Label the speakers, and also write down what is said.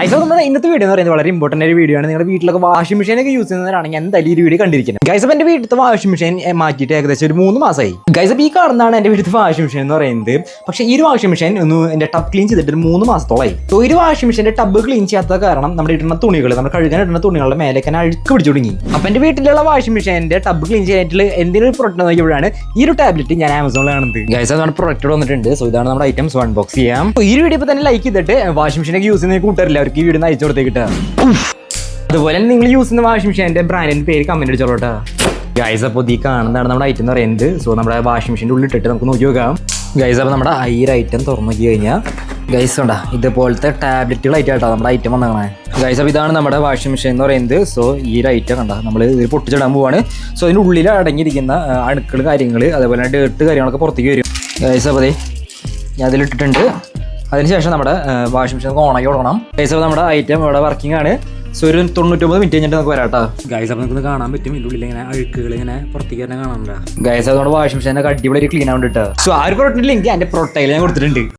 Speaker 1: നമ്മുടെ ഇന്നത്തെ വീഡിയോ എന്ന് പറയുന്നത് വളരെ ഇമ്പോർട്ടന്റ് ഒരു വീഡിയോ ആണ്. നിങ്ങളുടെ വീട്ടിലൊക്കെ വാഷിംഗ് മെഷീൻ ഒക്കെ യൂസ് ചെയ്യുന്നവരാണെങ്കിൽ എന്തായാലും ഈ വീഡിയോ കണ്ടിരിക്കണം. ഗൈസ് അപ്പോൾ എന്റെ വീട്ടിലത്തെ വാഷിംഗ് മെഷീൻ മാറ്റിയിട്ട് ഏകദേശം ഒരു 3 മാസമായി. ഗൈസ് അപ്പോൾ ഈ കാണുന്നതാണ് എന്റെ വീട്ടിലത്തെ വാഷിംഗ് മെഷീൻ എന്ന് പറയുന്നത്. പക്ഷേ ഈ ഒരു വാഷിംഗ് മെഷീൻ എന്റെ ടബ് ക്ലീൻ ചെയ്തിട്ട് 3 മാസത്തോളമായി. സോ ഈ വാഷിംഗ് മെഷീന്റെ ടബ് ക്ലീൻ ചെയ്യാത്ത കാരണം നമ്മുടെ ഇടുന്ന തുണികൾ, നമ്മൾ കഴുകാൻ ഇടുന്ന തുണികളുടെ മേലേക്ക് അഴുക്ക് പിടിച്ചു തുടങ്ങി. അപ്പോൾ എന്റെ വീട്ടിലുള്ള വാഷിംഗ് മെഷീന്റെ ടബ് ക്ലീൻ ചെയ്യാനായിട്ട് എന്തെങ്കിലും പ്രൊഡക്റ്റ് നോക്കിയപ്പോഴാണ് ഈ ഒരു ടാബ്ലറ്റ് ഞാൻ ആമസോണിൽ കാണുന്നത്. ഗൈസ് അതാണ് പ്രൊഡക്റ്റ് വന്നിട്ടുണ്ട്. സോ ഇതാണ് നമ്മുടെ ഐറ്റംസ് അൺബോക്സ് ചെയ്യാം. ഈ വീഡിയോ ഇപ്പോൾ തന്നെ ലൈക്ക് ചെയ്തിട്ട് വാഷിംഗ് മെഷീനൊക്കെ യൂസ് ചെയ്യുന്ന കൂട്ടറില്ല അവർക്ക് ഈ വീഡിയോ അയച്ചു കൊടുത്തേക്കിട്ട്. അതുപോലെ നിങ്ങൾ യൂസ് ചെയ്യുന്ന വാഷിംഗ് മെഷീന്റെ ബ്രാൻഡിന്റെ പേര് കമന്റ് അടിച്ചോളൂട്ടോ. ഗൈസ് അപ്പോൾ ഈ കാണുന്നതാണ് നമ്മുടെ ഐറ്റം എന്ന് പറയുന്നത്. സോ നമ്മുടെ വാഷിംഗ് മെഷീൻ്റെ ഉള്ളിൽ ഇട്ടിട്ട് നമുക്ക് നോക്കി നോക്കാം. ഗൈസ് അപ്പോൾ നമ്മുടെ ഈ ഒരു ഐറ്റം തുറന്നു നോക്കി കഴിഞ്ഞാൽ ഗൈസ് ഉണ്ടാ ഇതുപോലത്തെ ടാബ്ലറ്റുകളായിട്ടാണ് നമ്മുടെ ഐറ്റം വന്നതാണ്. ഗൈസ് അപ്പോൾ ഇതാണ് നമ്മുടെ വാഷിംഗ് മെഷീൻ എന്ന് പറയുന്നത്. സോ ഈ ഒരു ഐറ്റം കണ്ട നമ്മൾ ഇത് പൊട്ടിച്ചിടാൻ പോവാണ്. സോ അതിൻ്റെ ഉള്ളിൽ അടങ്ങിയിരിക്കുന്ന അണുക്കൾ കാര്യങ്ങൾ അതേപോലെ ഡേർട്ട് കാര്യങ്ങളൊക്കെ പുറത്തേക്ക് വരും. ഗൈസ് അപ്പോൾ ഞാൻ അതിലിട്ടിട്ടുണ്ട്. അതിനുശേഷം നമ്മുടെ വാഷിംഗ് മെഷീൻ ഓണാക്കി കൊടുക്കണം. ഗൈസ് അപ്പോൾ നമ്മുടെ ഐറ്റം ഇവിടെ വർക്കിംഗ് ആണ്. സോ ഒരു 99 മിനിറ്റ് കഴിഞ്ഞിട്ട് നമുക്ക് വരാട്ടോ. ഗൈസ് അപ്പോൾ നമുക്ക് കാണാൻ പറ്റും ഇതിൻ്റെ ഉള്ളിൽ ഇങ്ങനെ അഴുക്കുകൾ ഇങ്ങനെ പുറത്തേക്ക് തന്നെ കാണാനുണ്ട്. ഗൈസ് അപ്പോൾ നമ്മുടെ വാഷിംഗ് മെഷീനൊക്കെ അടിപൊളി ക്ലീൻ ആവുന്നുണ്ട്. സോ ആ ഒരു പ്രൊഡക്റ്റിന്റെ ലിങ്ക് എൻ്റെ പ്രൊട്ടയിൽ ഞാൻ കൊടുത്തിട്ടുണ്ട്.